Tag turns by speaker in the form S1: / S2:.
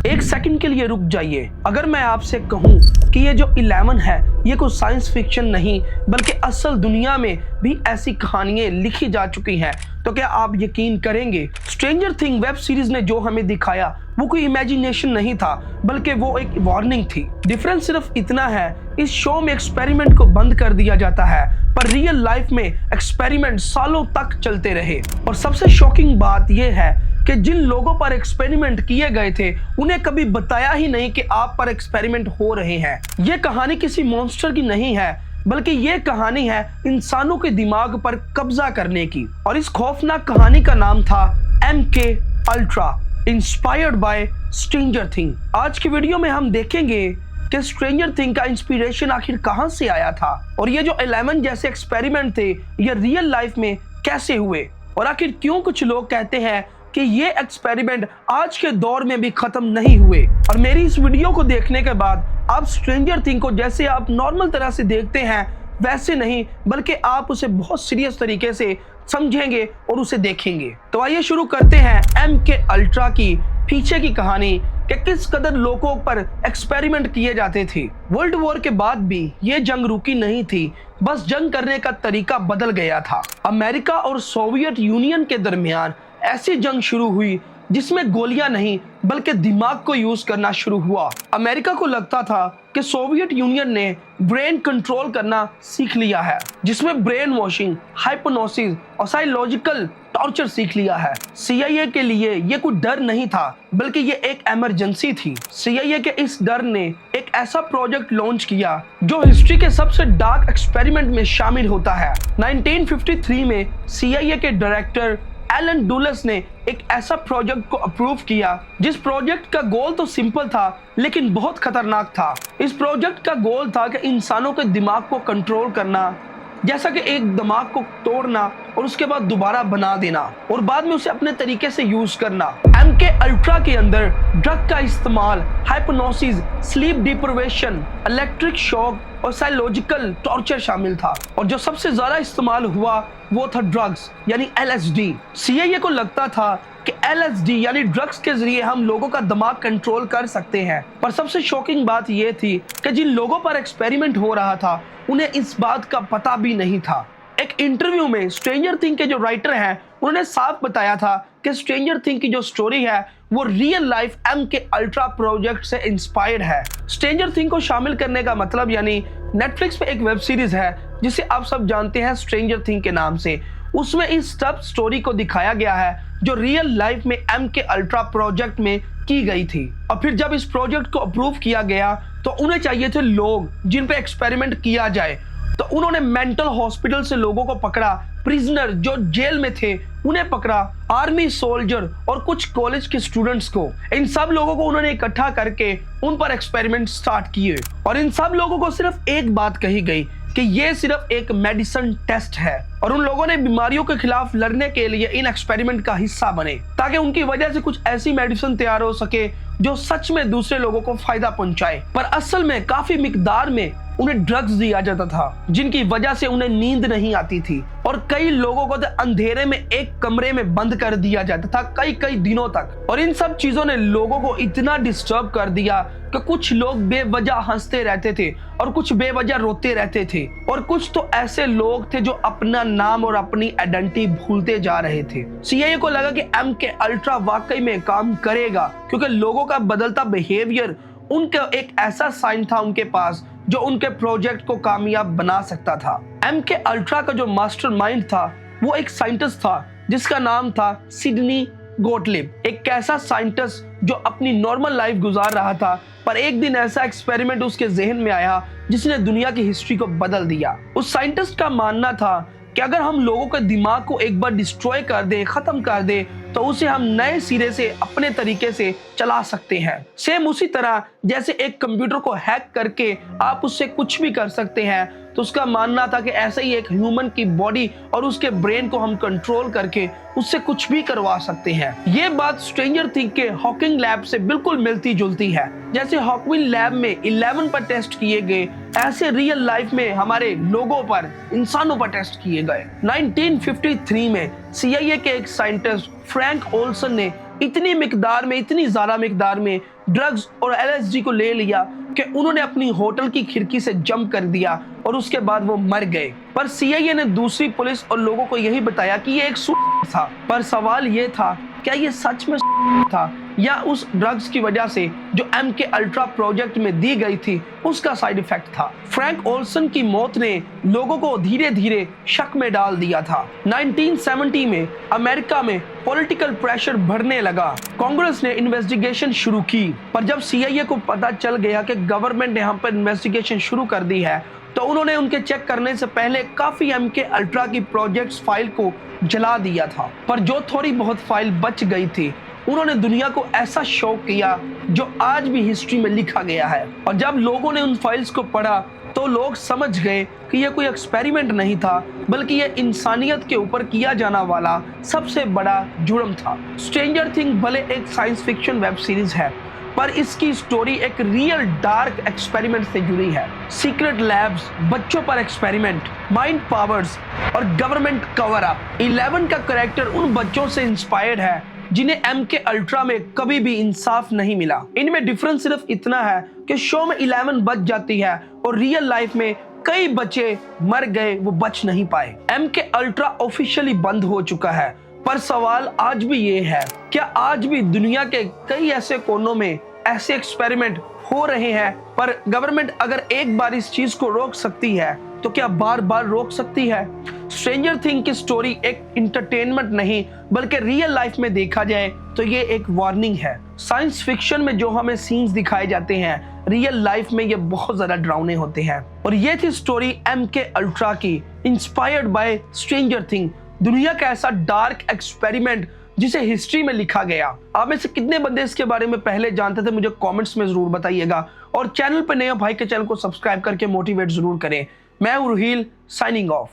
S1: एक सेकंड के लिए रुक जाइए। अगर मैं आपसे कहूं कि ये जो 11 है ये कोई साइंस फिक्शन नहीं बल्कि असल दुनिया में भी ऐसी कहानियां लिखी जा चुकी हैं, तो क्या आप यकीन करेंगे? स्ट्रेंजर थिंग वेब सीरीज ने जो हमें दिखाया वो कोई इमेजिनेशन नहीं था बल्कि वो एक वार्निंग थी। डिफरेंस सिर्फ इतना है, इस शो में एक्सपेरिमेंट को बंद कर दिया जाता है पर रियल लाइफ में एक्सपेरिमेंट सालों तक चलते रहे। और सबसे शॉकिंग बात यह है कि जिन लोगों पर एक्सपेरिमेंट किए गए थे उन्हें कभी बताया ही नहीं कि आप पर एक्सपेरिमेंट हो रहे हैं। ये कहानी किसी मॉन्स्टर की नहीं है बल्कि ये कहानी है इंसानों के दिमाग पर कब्जा करने की। और इस खौफनाक कहानी का नाम था MK ultra, inspired by stranger thing. आज की वीडियो में हम देखेंगे कि स्ट्रेंजर थिंग का इंस्पिरेशन आखिर कहां से आया था और ये जो 11 जैसे एक्सपेरिमेंट थे ये रियल लाइफ में कैसे हुए और आखिर क्यों कुछ लोग कहते हैं कि ये एक्सपेरिमेंट आज के दौर में भी खत्म नहीं हुए। और मेरी इस वीडियो को देखने के बाद आप स्ट्रेंजर थिंग को जैसे आप नॉर्मल तरह से देखते हैं वैसे नहीं बल्कि आप उसे बहुत सीरियस तरीके से समझेंगे और उसे देखेंगे। तो आइए शुरू करते हैं MK अल्ट्रा की पीछे की कहानी कि किस कदर लोगों पर एक्सपेरिमेंट किए जाते थे। वर्ल्ड वॉर के बाद भी ये जंग रुकी नहीं थी, बस जंग करने का तरीका बदल गया था। अमेरिका और सोवियत यूनियन के दरमियान ऐसी जंग शुरू हुई जिसमें गोलियां नहीं बल्कि दिमाग को यूज करना शुरू हुआ। अमेरिका को लगता था कि सोवियत यूनियन ने ब्रेन कंट्रोल करना सीख लिया है, जिसमें ब्रेन वॉशिंग, हाइप्नोसिस और साइकोलॉजिकल टॉर्चर सीख लिया है। CIA के लिए ये कोई डर नहीं था बल्कि ये एक इमरजेंसी थी। CIA के इस डर ने एक ऐसा प्रोजेक्ट लॉन्च किया जो हिस्ट्री के सबसे डार्क एक्सपेरिमेंट में शामिल होता है। 1953 में CIA के डायरेक्टर एलन डुलस ने एक ऐसा प्रोजेक्ट को अप्रूव किया जिस प्रोजेक्ट का गोल तो सिंपल था लेकिन बहुत खतरनाक था। इस प्रोजेक्ट का गोल था कि इंसानों के दिमाग को कंट्रोल करना, जैसा कि एक दिमाग को तोड़ना और उसके बाद दोबारा बना देना और बाद में उसे अपने तरीके से यूज करना। MK अल्ट्रा के अंदर ड्रग का इस्तेमाल, हाइप्नोसिस, स्लीप डिप्रिवेशन, इलेक्ट्रिक शॉक और साइकोलॉजिकल टॉर्चर शामिल था। और जो सबसे ज्यादा इस्तेमाल हुआ वो था ड्रग्स यानी LSD। CIA को लगता था कि LSD यानी ड्रग्स के जरिए हम लोगों का दिमाग कंट्रोल कर सकते हैं। पर सबसे शॉकिंग बात यह थी कि जिन लोगों पर एक्सपेरिमेंट हो रहा था उन्हें इस बात का पता भी नहीं था। एक इंटरव्यू में स्ट्रेंजर थिंग के जो राइटर हैं उन्होंने साफ बताया था कि स्ट्रेंजर थिंग की जो स्टोरी है वो real life MK ultra project से इंस्पायर्ड है। स्ट्रेंजर थिंग को शामिल करने का मतलब यानी नेटफ्लिक्स पे एक वेब सीरीज है जिसे आप सब जानते हैं स्ट्रेंजर थिंग के नाम से। उसमें इस सब स्टोरी को दिखाया गया है जो रियल लाइफ में MK अल्ट्रा प्रोजेक्ट में की गई थी। और फिर जब इस प्रोजेक्ट को अप्रूव किया गया तो उन्हें चाहिए थे लोग जिन पे एक्सपेरिमेंट किया जाए, तो उन्होंने मेंटल हॉस्पिटल से लोगों को पकड़ा, प्रिजनर जो जेल में थे उन्हें पकड़ा, आर्मी सोल्जर और कुछ कॉलेज के स्टूडेंट्स को, इन सब लोगों को उन्होंने इकट्ठा करके उन पर एक्सपेरिमेंट स्टार्ट किए। और इन सब लोगों को सिर्फ एक बात कही गई कि ये सिर्फ एक मेडिसिन टेस्ट है और उन लोगों ने बीमारियों के खिलाफ लड़ने के लिए इन एक्सपेरिमेंट का हिस्सा बने ताकि उनकी वजह से कुछ ऐसी मेडिसिन तैयार हो सके जो सच में दूसरे लोगों को फायदा पहुंचाए। पर असल में काफी मिकदार में उन्हें ड्रग्स दिया जाता था जिनकी वजह से उन्हें नींद नहीं आती थी और कई लोगों को तो अंधेरे में एक कमरे में बंद कर दिया जाता था कई दिनों तक। और इन सब चीजों ने लोगों को इतना डिस्टर्ब कर दिया कि कुछ लोग बेवजह हंसते रहते थे और कुछ बेवजह रोते रहते थे और कुछ तो ऐसे लोग थे जो अपना नाम और अपनी आइडेंटिटी भूलते जा रहे थे। CIA को लगा कि MK अल्ट्रा वाकई में काम करेगा क्योंकि लोगों का बदलता बिहेवियर उनका एक ऐसा साइन था उनके पास जो उनके प्रोजेक्ट को कामयाब बना सकता था। MK अल्ट्रा का जो मास्टरमाइंड था वो एक साइंटिस्ट था जिसका नाम था सिडनी गोटलिब। एक ऐसा साइंटिस्ट जो अपनी नॉर्मल लाइफ गुजार रहा था पर एक दिन ऐसा एक्सपेरिमेंट उसके जहन में आया जिसने दुनिया की हिस्ट्री को बदल दिया। उस साइंटिस्ट का मानना था कि अगर हम लोगों के दिमाग को एक बार डिस्ट्रॉय कर दे, खत्म कर दे, तो उसे हम नए सिरे से अपने तरीके से चला सकते हैं। सेम उसी तरह जैसे एक कंप्यूटर को हैक करके आप उससे कुछ भी कर सकते हैं, तो उसका मानना था कि ऐसे ही एक ह्यूमन की बॉडी और उसके ब्रेन को हम कंट्रोल करके उससे कुछ भी करवा सकते हैं। ये बात स्ट्रेंजर थिंग के हॉकिंग लैब से बिल्कुल मिलती जुलती है। जैसे हॉकिंग लैब में 11 पर टेस्ट किए गए, ऐसे रियल लाइफ में हमारे लोगों पर, इंसानों पर टेस्ट किए गए। 1953 में CIA के एक साइंटिस्ट फ्रैंक ओल्सन ने इतनी ज्यादा मिकदार में ड्रग्स और एलएसडी को ले लिया कि उन्होंने अपनी होटल की खिड़की से जंप कर दिया और उसके बाद वो मर गए। पर सीआईए ने दूसरी पुलिस और लोगों को यही बताया कि ये एक सुसाइड था। पर सवाल ये था, क्या ये सच में था या उस ड्रग्स की वजह से जो MK अल्ट्रा प्रोजेक्ट में दी गई थी उसका साइड इफेक्ट था। फ्रैंक ओल्सन की मौत ने लोगों को धीरे धीरे शक में डाल दिया था। 1970 में अमेरिका में पॉलिटिकल प्रेशर बढ़ने लगा। कांग्रेस ने इन्वेस्टिगेशन शुरू की, पर जब सीआईए को पता चल गया कि गवर्नमेंट ने हम पर इन्वेस्टिगेशन शुरू कर दी है तो उन्होंने उनके चेक करने से पहले काफी MK अल्ट्रा की प्रोजेक्ट्स फाइल को जला दिया था। पर जो थोड़ी बहुत फाइल बच गई थी उन्होंने दुनिया को ऐसा शो किया जो आज भी हिस्ट्री में लिखा गया है। और जब लोगों ने उन फाइल्स को पढ़ा तो लोग समझ गए कि यह कोई एक्सपेरिमेंट नहीं था, बल्कि यह इंसानियत के ऊपर किया जाना वाला सबसे बड़ा जुर्म था। स्ट्रेंजर थिंग भले एक साइंस फिक्शन वेब सीरीज है, पर इसकी स्टोरी एक रियल डार्क एक्सपेरिमेंट से जुड़ी है। सीक्रेट लैब्स, बच्चों पर एक्सपेरिमेंट, माइंड पावर्स और गवर्नमेंट कवर अप। 11 का कैरेक्टर उन बच्चों से इंस्पायर्ड है जिन्हें MK अल्ट्रा में कभी भी इंसाफ नहीं मिला। इनमें डिफरेंस सिर्फ इतना है कि शो में 11 बच जाती है और रियल लाइफ में कई बच्चे मर गए, वो बच नहीं पाए। MK अल्ट्रा ऑफिशियली बंद हो चुका है, पर सवाल आज भी ये है, क्या आज भी दुनिया के कई ऐसे कोनों में ऐसे एक्सपेरिमेंट हो रहे हैं? पर गवर्नमेंट अगर एक बार इस चीज को रोक सकती है तो क्या बार बार रोक सकती है? स्ट्रेंजर थिंग की स्टोरी एक इंटरटेनमेंट नहीं बल्कि रियल लाइफ में देखा जाए तो ये एक वार्निंग है। साइंस फिक्शन में जो हमें सीन्स दिखाए जाते हैं रियल लाइफ में ये बहुत ज्यादा डरावने होते हैं। और ये थी स्टोरी MK अल्ट्रा की, इंस्पायर्ड बाय स्ट्रेंजर थिंग, दुनिया का ऐसा डार्क एक्सपेरिमेंट जिसे हिस्ट्री में लिखा गया। आप में से कितने बंदे इसके बारे में पहले जानते थे मुझे कमेंट्स में जरूर बताइएगा। और चैनल पर नए भाई के चैनल को सब्सक्राइब करके मोटिवेट जरूर करें। मैं हूं रुहील, साइनिंग ऑफ।